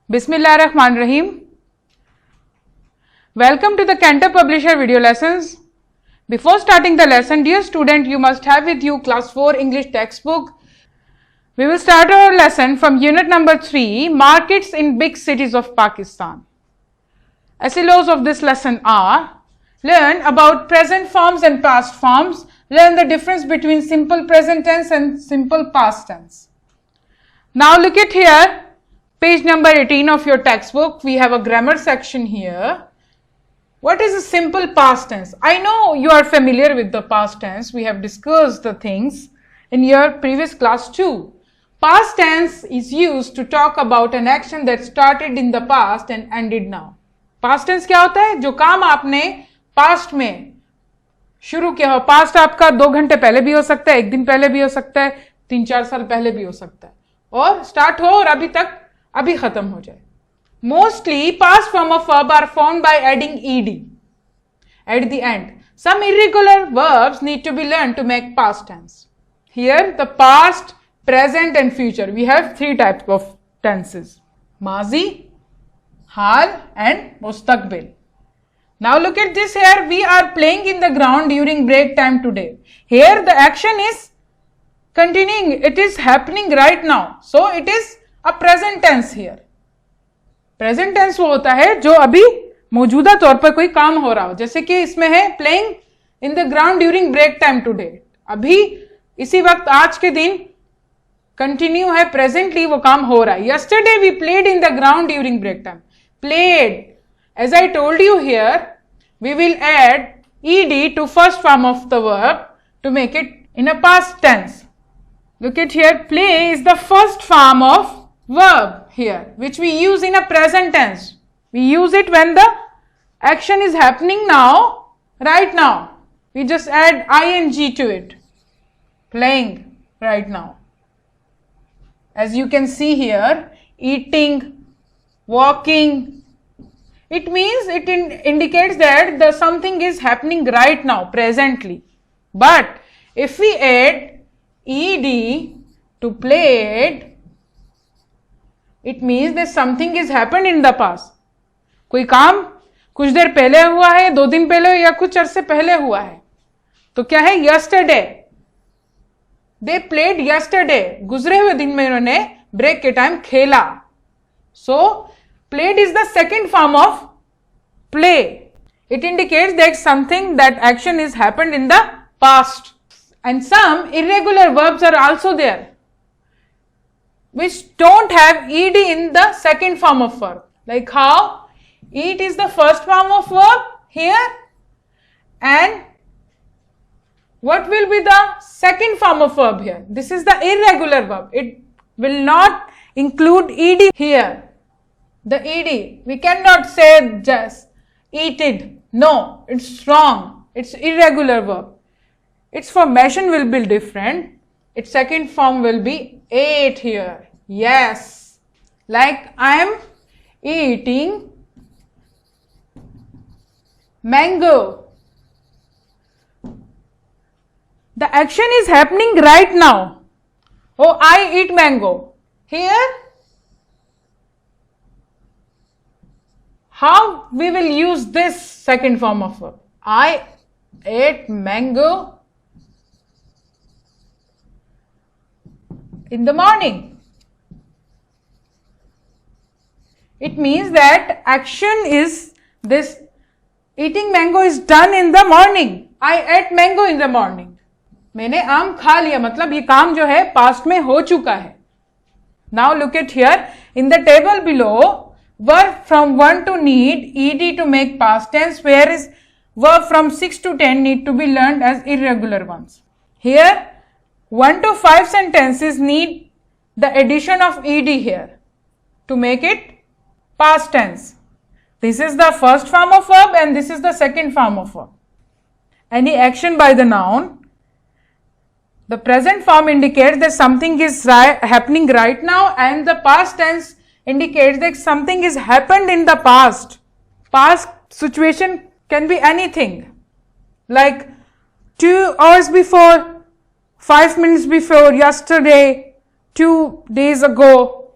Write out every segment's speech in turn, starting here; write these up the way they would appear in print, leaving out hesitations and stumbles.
Bismillahirrahmanirrahim. Welcome to the Cantor Publisher video lessons. Before starting the lesson, dear student, you must have with you class 4 English textbook. We will start our lesson from unit number 3, Markets in Big Cities of Pakistan. SLOs of this lesson are: learn about present forms and past forms, learn the difference between simple present tense and simple past tense. Now look at here. Page number 18 of your textbook, we have a grammar section here. What is a simple past tense? I know you are familiar with the past tense. We have discussed the things in your previous class too. Past tense is used to talk about an action that started in the past and ended now. Past tense क्या होता है? जो काम आपने past में शुरू किया हो, past आपका 2 घंटे पहले भी हो सकता है, 1 दिन पहले भी हो सकता है, 3-4 साल पहले भी हो सकता है, और start हो और अभी खत्म हो जाए. Mostly past form of verb are formed by adding ed at the end. Some irregular verbs need to be learned to make past tense. Here the past, present and future. We have 3 types of tenses: mazi, hal and mustaqbil. Now look at this here. We are playing in the ground during break time today. Here the action is continuing. It is happening right now. So it is a present tense here. Present tense वो होता है जो अभी मौजूदा तौर पर कोई काम हो रहा हो, जैसे कि इसमें है playing in the ground during break time today. अभी इसी वक्त आज के दिन कंटिन्यू है, प्रेजेंटली वो काम हो रहा है. Yesterday we played in the ground during break time. Played. As I told you here, we will add ed to first form of the verb to make it in a past tense. Look at here. Play is the first form of verb here, which we use in a present tense. We use it when the action is happening now, right now. We just add ing to it. Playing right now. As you can see here, eating, walking. It means it indicates that the something is happening right now, presently. But if we add ed to played, it means that something is happened in the past. कोई काम कुछ देर पहले हुआ है, 2 दिन पहले या कुछ अरसे पहले हुआ है, तो क्या है? yesterday. They played yesterday. गुजरे हुए दिन में उन्होंने ब्रेक के टाइम खेला. So played is the second form of play. It indicates that something, that action is happened in the past. And some irregular verbs are also there, which don't have ed in the second form of verb. Like how? Eat is the first form of verb here, and what will be the second form of verb here? This is the irregular verb. It will not include ed here. The ed, we cannot say just eated. No, it's wrong. It's irregular verb. Its formation will be different. Its second form will be ate here. Yes. Like I am eating mango. The action is happening right now. Oh, I eat mango. Here, how we will use this second form of verb? I ate mango in the morning. It means that action is this, eating mango is done in the morning. I ate mango in the morning. मैंने आम खा लिया, मतलब ये काम जो है past में हो चुका है. Now look at here. In the table below, verb from 1 to need ed to make past tense, whereas verb from 6 to 10 need to be learned as irregular ones. Here 1 to 5 sentences need the addition of ed here to make it past tense. This is the first form of verb and this is the second form of verb. Any action by the noun, the present form indicates that something is happening right now, and the past tense indicates that something is happened in the past. Past situation can be anything, like 2 hours before, 5 minutes before, yesterday, 2 days ago,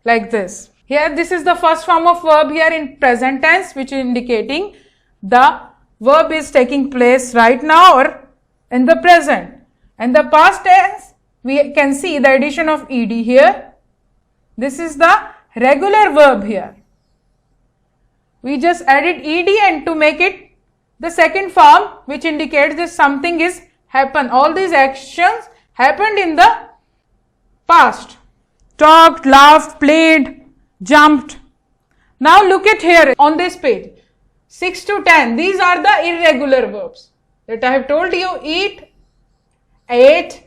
like this. Here this is the first form of verb here in present tense, which is indicating the verb is taking place right now or in the present. And the past tense, we can see the addition of ed here. This is the regular verb here. We just added ed and to make it the second form, which indicates that something is happened. All these actions happened in the past. Talked, laughed, played, jumped. Now look at here on this page. 6 to 10. These are the irregular verbs that I have told you. Eat, ate.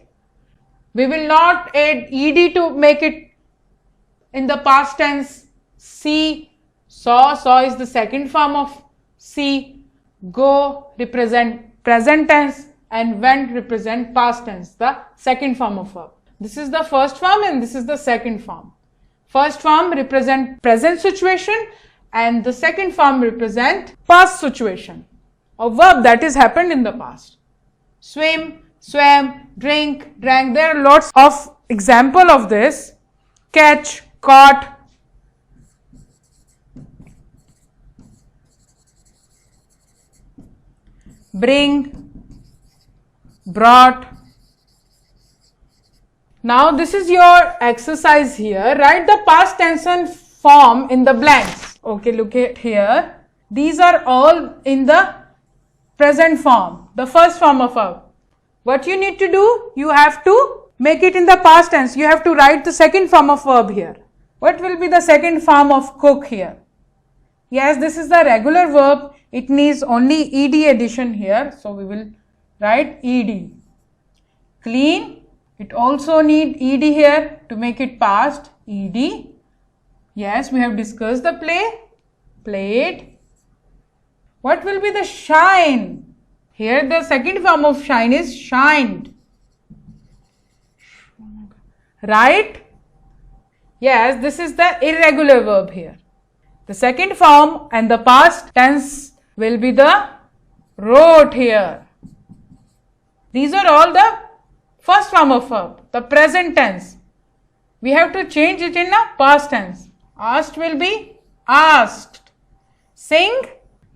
We will not add ed to make it in the past tense. See, saw. Saw is the second form of see. Go represent present tense and went represent past tense, the second form of verb. This is the first form and this is the second form. First form represent present situation and the second form represent past situation, a verb that is happened in the past. Swim, swam, drink, drank. There are lots of example of this. Catch, caught. Bring, brought. Now this is your exercise here. Write the past tense and form in the blanks. Okay, look at here. These are all in the present form, the first form of verb. What you need to do, you have to make it in the past tense. You have to write the second form of verb here. What will be the second form of cook here? Yes, this is the regular verb. It needs only ed addition here. So we will write ed. Clean. It also need ed here to make it past. Ed. Yes, we have discussed the play. Played. What will be the shine? Here the second form of shine is shined. Right? Yes, this is the irregular verb here. The second form and the past tense will be the wrote here. These are all the first form of verb, the present tense. We have to change it in a past tense. Asked will be asked. Sing,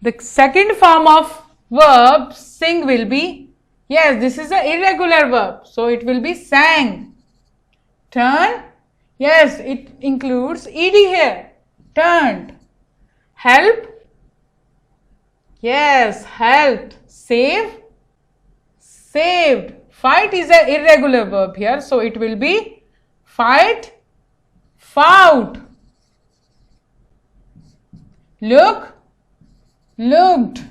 the second form of verb, sing will be, yes, this is an irregular verb, so it will be sang. Turn, yes, it includes ed here. Turned. Help, yes, helped. Save, saved. Fight is an irregular verb here, so it will be fight, fought. Look, looked.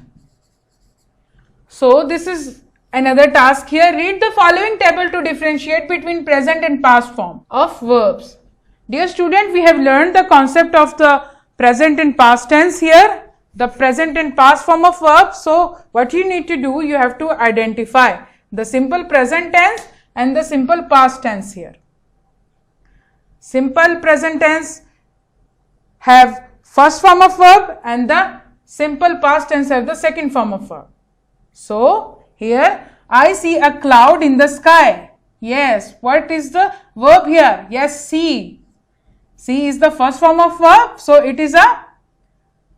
So this is another task here. Read the following table to differentiate between present and past form of verbs. Dear student, we have learned the concept of the present and past tense here, the present and past form of verb. So what you need to do, you have to identify the simple present tense and the simple past tense here. Simple present tense have first form of verb and the simple past tense have the second form of verb. So here I see a cloud in the sky. Yes, what is the verb here? Yes, see. See is the first form of verb, so it is a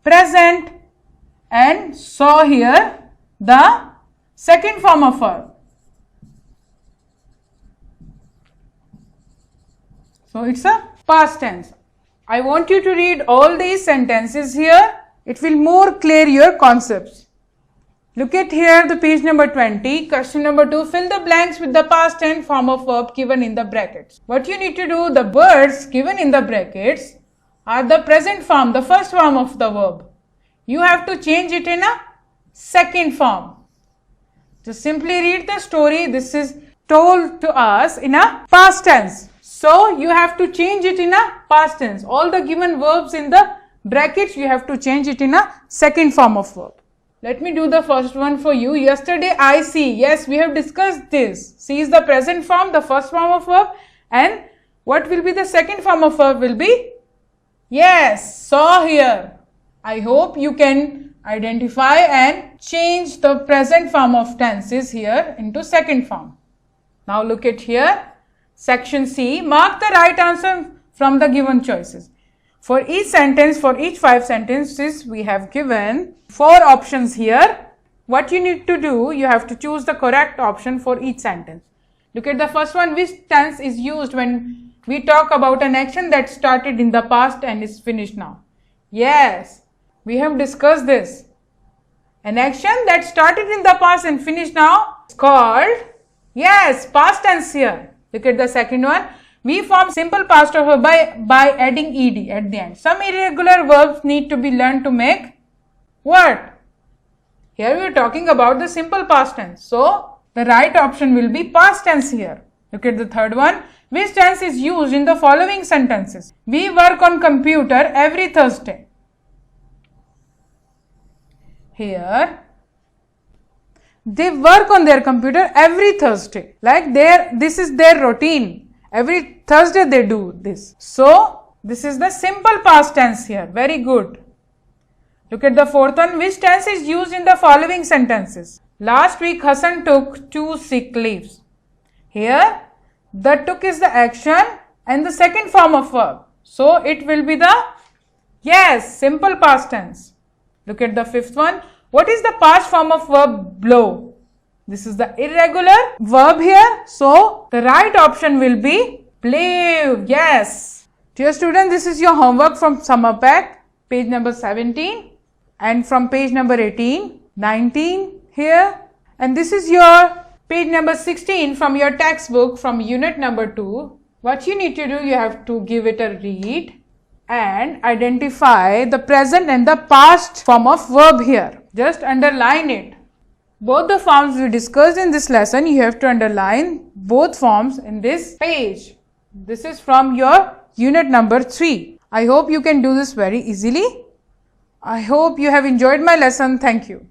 present, and saw here the second form of verb. So it's a past tense. I want you to read all these sentences here. It will more clear your concepts. Look at here the page number 20. Question number 2. Fill the blanks with the past tense form of verb given in the brackets. What you need to do, the words given in the brackets are the present form, the first form of the verb. You have to change it in a second form. Just simply read the story. This is told to us in a past tense. So you have to change it in a past tense. All the given verbs in the brackets, you have to change it in a second form of verb. Let me do the first one for you. Yesterday I see. Yes, we have discussed this. See is the present form, the first form of verb, and what will be the second form of verb will be? Yes, saw here. I hope you can identify and change the present form of tenses here into second form. Now look at here. Section C. Mark the right answer from the given choices. For each sentence, for each 5 sentences, we have given 4 options here. What you need to do, you have to choose the correct option for each sentence. Look at the first one. Which tense is used when we talk about an action that started in the past and is finished now? Yes, we have discussed this. An action that started in the past and finished now is called, yes, past tense here. Look at the second one. We form simple past of verb by adding ed at the end. Some irregular verbs need to be learned to make what? Here we are talking about the simple past tense. So, the right option will be past tense here. Look at the third one. Which tense is used in the following sentences? We work on computer every Thursday. Here, they work on their computer every Thursday. Like this is their routine. Every Thursday they do this. So, this is the simple past tense here. Very good. Look at the fourth one. Which tense is used in the following sentences? Last week Hassan took 2 sick leaves. Here, the took is the action and the second form of verb. So, it will be the, yes, simple past tense. Look at the fifth one. What is the past form of verb blow? This is the irregular verb here. So, the right option will be blew. Yes. Dear student, this is your homework from Summer Pack, page number 17. And from page number 18, 19 here. And this is your page number 16 from your textbook from unit number 2. What you need to do, you have to give it a read and identify the present and the past form of verb here. Just underline it. Both the forms we discussed in this lesson, you have to underline both forms in this page. This is from your unit number 3. I hope you can do this very easily. I hope you have enjoyed my lesson. Thank you.